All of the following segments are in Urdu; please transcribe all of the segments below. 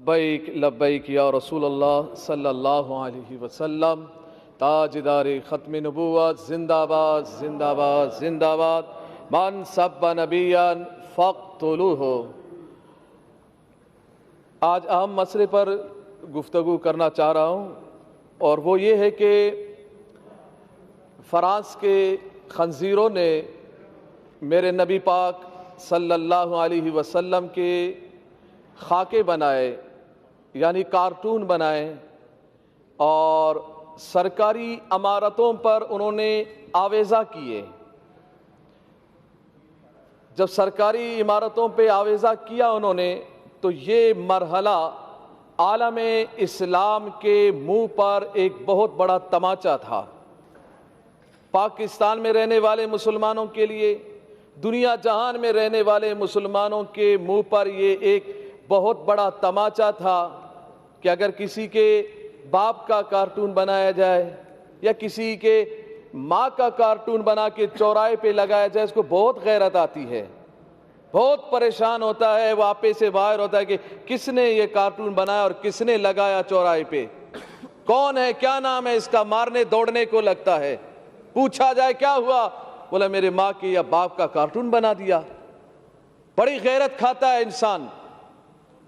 لبیک لبیک یا رسول اللہ صلی اللہ علیہ وسلم، تاجدار ختم نبوت، زندہ باد زندہ باد زندہ باد، من سب نبیا فاقتلوہ۔ آج اہم مسئلے پر گفتگو کرنا چاہ رہا ہوں، اور وہ یہ ہے کہ فرانس کے خنزیروں نے میرے نبی پاک صلی اللہ علیہ وسلم کے خاکے بنائے، یعنی کارٹون بنائے، اور سرکاری عمارتوں پر انہوں نے آویزہ کیے۔ جب سرکاری عمارتوں پہ آویزہ کیا انہوں نے، تو یہ مرحلہ عالم اسلام کے منہ پر ایک بہت بڑا تماچا تھا۔ پاکستان میں رہنے والے مسلمانوں کے لیے، دنیا جہان میں رہنے والے مسلمانوں کے منہ پر یہ ایک بہت بڑا تماچا تھا کہ اگر کسی کے باپ کا کارٹون بنایا جائے یا کسی کے ماں کا کارٹون بنا کے چوراہے پہ لگایا جائے، اس کو بہت غیرت آتی ہے، بہت پریشان ہوتا ہے، وہ آپے سے باہر ہوتا ہے کہ کس نے یہ کارٹون بنایا اور کس نے لگایا چوراہے پہ، کون ہے، کیا نام ہے اس کا، مارنے دوڑنے کو لگتا ہے۔ پوچھا جائے کیا ہوا، بولا میرے ماں کے یا باپ کا کارٹون بنا دیا۔ بڑی غیرت کھاتا ہے انسان۔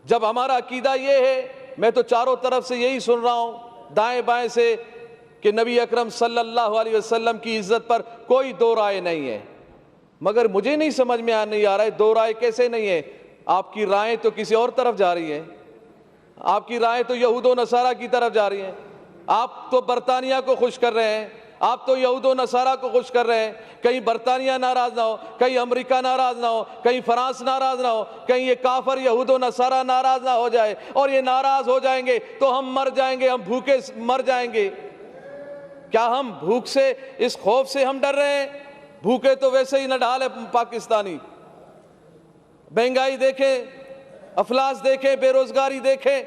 جب ہمارا عقیدہ یہ ہے، میں تو چاروں طرف سے یہی سن رہا ہوں دائیں بائیں سے کہ نبی اکرم صلی اللہ علیہ وسلم کی عزت پر کوئی دو رائے نہیں ہے، مگر مجھے نہیں سمجھ میں نہیں آ رہا ہے دو رائے کیسے نہیں ہے۔ آپ کی رائیں تو کسی اور طرف جا رہی ہیں، آپ کی رائیں تو یہود و نصارہ کی طرف جا رہی ہیں۔ آپ تو برطانیہ کو خوش کر رہے ہیں، آپ تو یہود و نصارہ کو خوش کر رہے ہیں۔ کہیں برطانیہ ناراض نہ ہو، کہیں امریکہ ناراض نہ ہو، کہیں فرانس ناراض نہ ہو، کہیں یہ کافر یہود و نصارہ ناراض نہ ہو جائے، اور یہ ناراض ہو جائیں گے تو ہم مر جائیں گے، ہم بھوکے مر جائیں گے۔ کیا ہم بھوک سے، اس خوف سے ہم ڈر رہے ہیں؟ بھوکے تو ویسے ہی نڈھال ہے پاکستانی۔ مہنگائی دیکھیں، افلاس دیکھیں، بے روزگاری دیکھیں،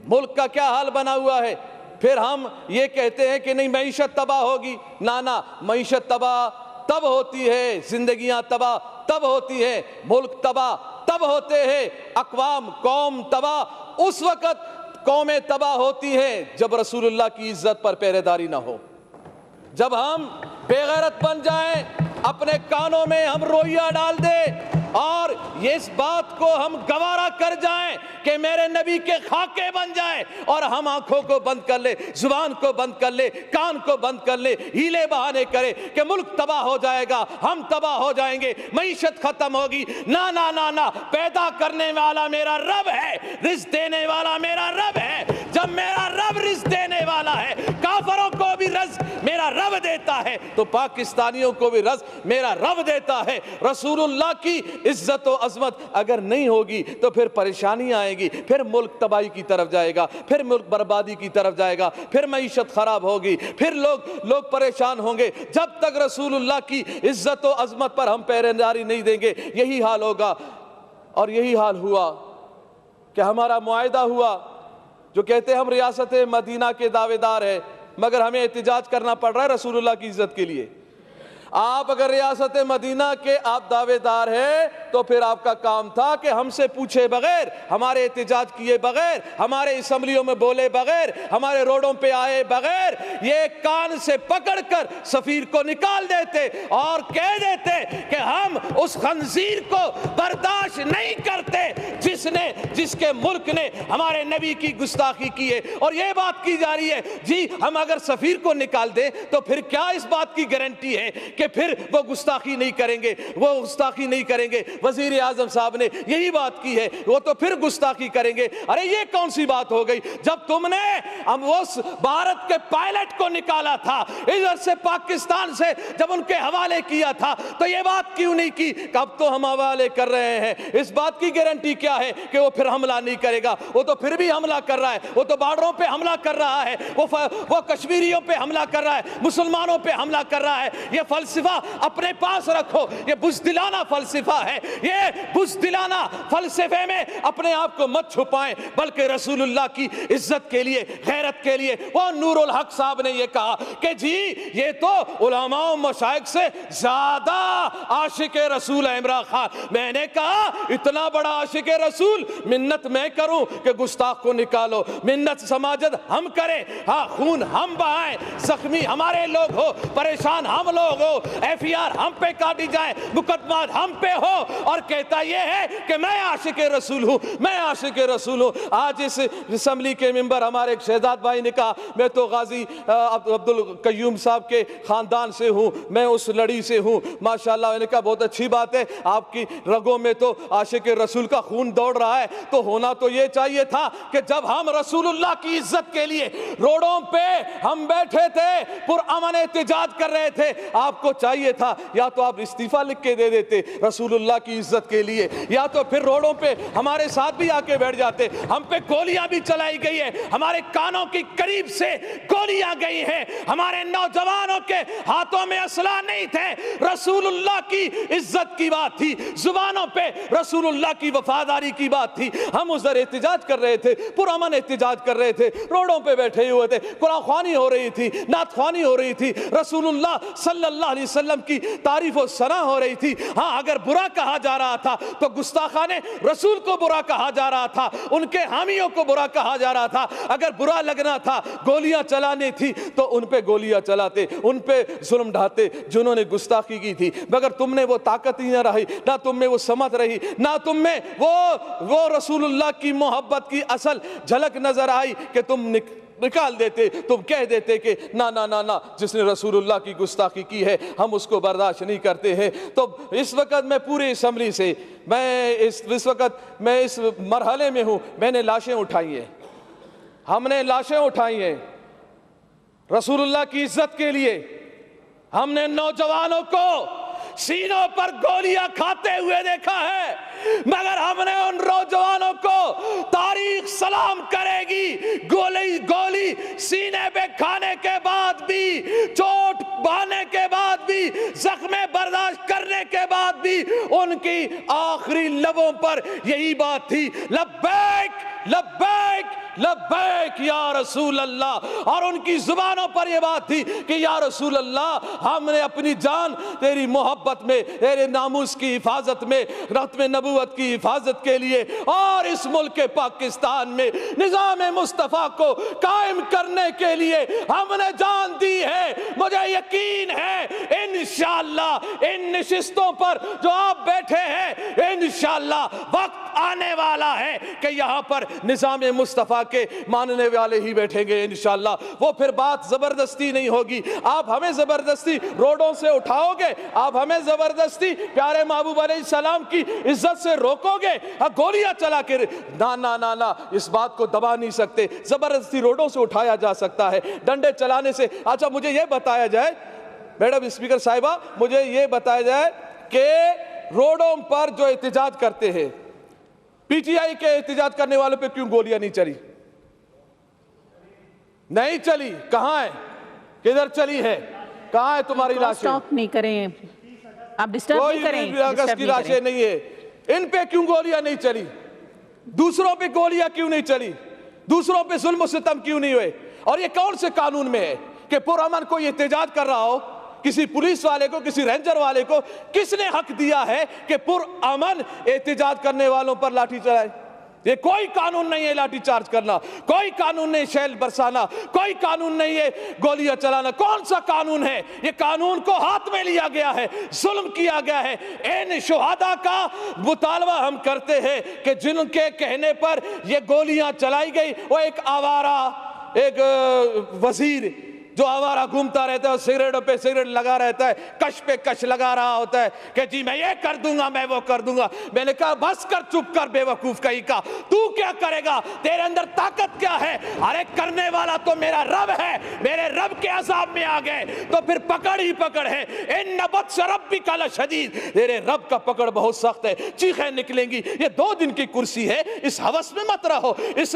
ملک کا کیا حال بنا ہوا ہے۔ پھر ہم یہ کہتے ہیں کہ نہیں معیشت تباہ ہوگی۔ نہ، معیشت تباہ تب ہوتی ہے، زندگیاں تباہ تب ہوتی ہیں، ملک تباہ تب ہوتے ہیں، اقوام قوم تباہ اس وقت قومیں تباہ ہوتی ہیں جب رسول اللہ کی عزت پر پہرے داری نہ ہو، جب ہم بے غیرت بن جائیں، اپنے کانوں میں ہم روئیہ ڈال دیں اور یہ اس بات کو ہم گوارا کر جائیں کہ میرے نبی کے خاکے بن جائیں، اور ہم آنکھوں کو بند کر لے، زبان کو بند کر لے، کان کو بند کر لے، ہیلے بہانے کرے کہ ملک تباہ ہو جائے گا، ہم تباہ ہو جائیں گے، معیشت ختم ہوگی۔ نہ، پیدا کرنے والا میرا رب ہے، رزق دینے والا میرا رب ہے۔ جب میرا رب رزق دینے والا ہے، کافروں کو بھی رزق میرا رب دیتا ہے، تو پاکستانیوں کو بھی رزق میرا رب دیتا ہے۔ رسول اللہ کی عزت و عظمت اگر نہیں ہوگی تو پھر پریشانی آئے گی، پھر ملک تباہی کی طرف جائے گا، پھر ملک بربادی کی طرف جائے گا، پھر معیشت خراب ہوگی، پھر لوگ پریشان ہوں گے۔ جب تک رسول اللہ کی عزت و عظمت پر ہم پہرے داری نہیں دیں گے، یہی حال ہوگا۔ اور یہی حال ہوا کہ ہمارا معاہدہ ہوا، جو کہتے ہیں ہم ریاست مدینہ کے دعوے دار ہیں، مگر ہمیں احتجاج کرنا پڑ رہا ہے رسول اللہ کی عزت کے لیے۔ آپ اگر ریاست مدینہ کے آپ دعوے دار ہیں تو پھر آپ کا کام تھا کہ ہم سے پوچھے بغیر، ہمارے احتجاج کیے بغیر، ہمارے اسمبلیوں میں بولے بغیر، ہمارے روڈوں پہ آئے بغیر، یہ کان سے پکڑ کر سفیر کو نکال دیتے اور کہہ دیتے کہ ہم اس خنزیر کو برداشت نہیں کرتے جس کے ملک نے ہمارے نبی کی گستاخی کی ہے۔ اور یہ بات کی جا رہی ہے جی ہم اگر سفیر کو نکال دیں تو پھر کیا اس بات کی گارنٹی ہے کہ پھر وہ گستاخی نہیں کریں گے، وہ گستاخی نہیں کریں گے؟ وزیر اعظم صاحب نے یہی بات کی ہے، وہ تو پھر گستاخی کریں گے۔ ارے یہ کون سی بات ہو گئی؟ جب تم نے اس بھارت کے پائلٹ کو نکالا تھا ادھر سے پاکستان سے، جب ان کے حوالے کیا تھا تو یہ بات کیوں نہیں کی کہ اب تو ہم حوالے کر رہے ہیں؟ اس بات کی گارنٹی کیا ہے کہ وہ پھر حملہ نہیں کرے گا؟ وہ تو پھر بھی حملہ کر رہا ہے، وہ تو بارڈروں پہ حملہ کر رہا ہے، وہ کشمیریوں پہ حملہ کر رہا ہے، مسلمانوں پہ حملہ کر رہا ہے۔ یہ فلسفہ اپنے پاس رکھو، یہ بزدلانہ فلسفہ ہے۔ یہ بزدلانہ فلسفے میں اپنے آپ کو مت چھپائیں، بلکہ رسول اللہ کی عزت کے لیے، غیرت کے لیے۔ وہ نور الحق صاحب نے یہ کہا کہ جی یہ تو علماء و مشائخ سے زیادہ عاشق رسول ہے عمران خان۔ میں نے کہا اتنا بڑا عاشق رسول منت میں کروں کہ گستاخ کو نکالو، منت سماجت ہم کریں، ہاں خون ہم بہائیں، زخمی ہمارے لوگ ہو، پریشان ہم لوگ ہو، FIR ہم پہ کاٹی جائے، مقدمات ہم پہ ہو، اور کہتا یہ ہے کہ میں عاشق رسول ہوں، میں عاشق رسول ہوں۔ آج اس اسمبلی کے ممبر ہمارے ایک شہزاد بھائی نے کہا میں تو غازی عبد القیوم صاحب کے خاندان سے ہوں، میں اس لڑی سے ہوں، ماشاءاللہ۔ میں نے کہا بہت اچھی بات ہے، آپ کی رگوں میں تو عاشق رسول کا خون دوڑ رہا ہے، تو ہونا تو یہ چاہیے تھا کہ جب ہم رسول اللہ کی عزت کے لیے روڈوں پہ ہم بیٹھے تھے، پرامن احتجاج کر رہے تھے، آپ کو چاہیے تھا یا تو آپ استعفیٰ لکھ کے دے دیتے رسول اللہ کی عزت کے لیے، یا تو پھر روڈوں پہ ہمارے ساتھ بھی آ کے بیٹھ جاتے۔ ہم پہ گولیاں بھی چلائی گئی ہے، ہمارے کانوں کے قریب سے گولیاں گئی ہیں، ہمارے نوجوانوں کے ہاتھوں میں اسلحہ نہیں تھے، رسول اللہ کی عزت کی بات تھی، زبانوں پہ رسول اللہ کی وفاداری کی بات تھی۔ ہم ادھر احتجاج کر رہے تھے، پرامن احتجاج کر رہے تھے، روڈوں پہ بیٹھے ہوئے تھے، قرآن خوانی ہو رہی تھی، نعت خوانی ہو رہی تھی، رسول اللہ صلی اللہ علیہ وسلم کی تعریف و ثنا ہو رہی تھی۔ ہاں اگر برا کہا جا رہا تھا تو گستاخان رسول کو برا کہا جا رہا تھا، ان کے حامیوں کو برا کہا جا رہا تھا۔ اگر برا لگنا تھا، گولیاں چلانے تھی تو ان پہ گولیاں چلاتے، ان پہ ظلم ڈھاتے جنہوں نے گستاخی کی تھی، مگر تم نے وہ طاقت ہی نہ رہی، نہ تم میں وہ سمت رہی، نہ تم میں وہ رسول اللہ کی محبت کی اصل جھلک نظر آئی کہ تم نکال دیتے، تم کہہ دیتے کہ نا نا نا نا، جس نے رسول اللہ کی گستاخی کی ہے ہم اس کو برداشت نہیں کرتے ہیں۔ تو اس وقت میں پوری اسمبلی سے اس وقت میں اس مرحلے میں ہوں، میں نے لاشیں اٹھائی ہیں، ہم نے لاشیں اٹھائی ہیں رسول اللہ کی عزت کے لیے۔ ہم نے نوجوانوں کو سینوں پر گولیاں کھاتے ہوئے دیکھا ہے، مگر ہم نے ان نوجوانوں کو تاریخ سلام کرے گی، گولی سینے پہ کھانے کے بعد بھی، چوٹ بہانے کے بعد بھی، زخم برداشت کرنے کے بعد بھی ان کی آخری لبوں پر یہی بات تھی، لبیک لبیک لبیک یا رسول اللہ، اور ان کی زبانوں پر یہ بات تھی کہ یا رسول اللہ ہم نے اپنی جان تیری محبت میں، تیرے ناموس کی حفاظت میں، ختم نبوت کی حفاظت کے لیے اور اس ملک پاکستان میں نظام مصطفیٰ کو قائم کرنے کے لیے ہم نے جان دی ہے۔ مجھے یقین ہے انشاءاللہ ان نشستوں پر جو آپ بیٹھے ہیں، انشاءاللہ وقت آنے والا ہے کہ یہاں پر نظام مصطفیٰ کے ماننے والے ہی بیٹھیں گے انشاءاللہ۔ وہ پھر بات زبردستی نہیں ہوگی، آپ ہمیں زبردستی روڈوں سے اٹھاؤ گے، آپ ہمیں زبردستی پیارے محبوب علیہ السلام کی عزت سے روکو گے، گولیاں چلا کے نا نا نا نا، اس بات کو دبا نہیں سکتے۔ زبردستی روڈوں سے اٹھایا جا سکتا ہے، ڈنڈے چلانے سے۔ اچھا مجھے یہ بتایا جائے میڈم اسپیکر صاحبہ، مجھے یہ بتایا جائے کہ روڈوں پر جو احتجاج کرتے ہیں، PTI کے احتجاج کرنے والوں پہ کیوں گولیاں نہیں چلی؟ نہیں چلی، کہاں ہے؟ کدھر چلی ہے؟ کہاں ہے تمہاری لاشیں؟ سٹاپ نہیں کریں، آپ ڈسٹرب نہیں کریں، کوئی اگست کی لاشیں نہیں ہے، ان پہ کیوں گولیاں نہیں چلی؟ دوسروں پہ گولیاں کیوں نہیں چلی؟ دوسروں پہ ظلم و ستم کیوں نہیں ہوئے؟ اور یہ کون سے قانون میں ہے کہ پرامن کوئی احتجاج کر رہا ہو، کسی پولیس والے کو، کسی رینجر والے کو کس نے حق دیا ہے کہ پرامن احتجاج کرنے والوں پر لاٹھی چلائے؟ یہ کوئی قانون نہیں ہے لاٹھی چارج کرنا، کوئی قانون نہیں شیل برسانا، کوئی قانون نہیں ہے گولیاں چلانا۔ کون سا قانون ہے؟ یہ قانون کو ہاتھ میں لیا گیا ہے، ظلم کیا گیا ہے۔ ان شہداء کا مطالبہ ہم کرتے ہیں کہ جن کے کہنے پر یہ گولیاں چلائی گئی، وہ ایک آوارہ، ایک وزیر جو آوارہ گھومتا رہتا ہے، سگریٹوں پہ سگریٹ لگا رہتا ہے، کش پہ کش لگا رہا ہوتا ہے کہ جی میں یہ کر دوں گا، میں وہ کر دوں گا۔ میں نے کہا بس کر، چپ کر بے وقوف کہیں کا، تو کیا کرے گا؟ تیرے اندر طاقت کیا ہے؟ ارے کرنے والا تو میرا رب ہے، میرے رب کے عذاب میں آ گئے تو پھر پکڑ ہی پکڑ ہے۔ ان بطش ربک لشدید، تیرے رب کا پکڑ بہت سخت ہے، چیخیں نکلیں گی۔ یہ 2 دن کی کرسی ہے، اس ہوس میں مت رہو، اس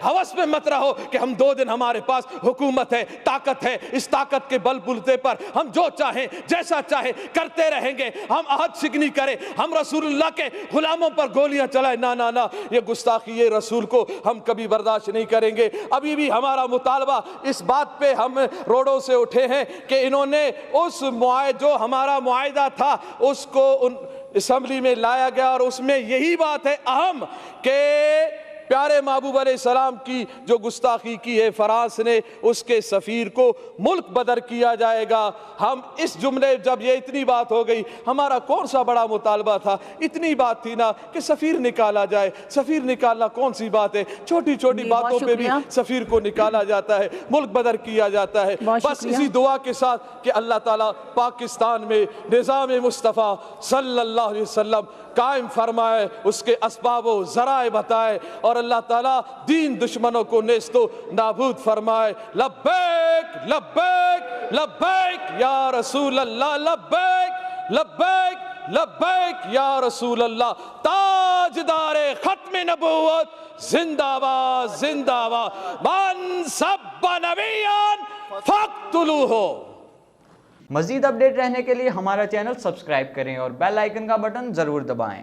ہوس میں مت رہو کہ ہم 2 دن ہمارے پاس حکومت ہے۔ طاقت ہے. اس طاقت کے بل بلتے پر ہم جو چاہیں جیسا چاہیں کرتے رہیں گے. ہم عہد شکنی کریں, ہم رسول اللہ کے غلاموں پر گولیاں چلائیں, نہ نہ نہ, یہ گستاخی یہ رسول کو ہم کبھی برداشت نہیں کریں گے. ابھی بھی ہمارا مطالبہ اس بات پہ ہم روڈوں سے اٹھے ہیں کہ انہوں نے اس جو ہمارا معاہدہ تھا اس کو اسمبلی میں لایا گیا, اور اس میں یہی بات ہے اہم کہ پیارے محبوب علیہ السلام کی جو گستاخی کی ہے فرانس نے, اس کے سفیر کو ملک بدر کیا جائے گا. ہم اس جملے جب یہ اتنی بات ہو گئی, ہمارا کون سا بڑا مطالبہ تھا, اتنی بات تھی نا کہ سفیر نکالا جائے. سفیر نکالنا کون سی بات ہے, چھوٹی چھوٹی باتوں پہ بھی سفیر کو نکالا جاتا ہے, ملک بدر کیا جاتا ہے. بس اسی دعا کے ساتھ کہ اللہ تعالیٰ پاکستان میں نظام مصطفیٰ صلی اللہ علیہ وسلم قائم فرمائے, اس کے اسباب و ذرائع بتائے, اور اللہ تعالیٰ دین دشمنوں کو نیست و نابود فرمائے. لبیک لبیک لبیک یا رسول اللہ, لبیک لبیک لبیک یا رسول اللہ. تاجدار ختم نبوت زندہ باد زندہ باد. من سب نبیان فاقتلوہ. مزید اپڈیٹ رہنے کے لیے ہمارا چینل سبسکرائب کریں اور بیل آئیکن کا بٹن ضرور دبائیں.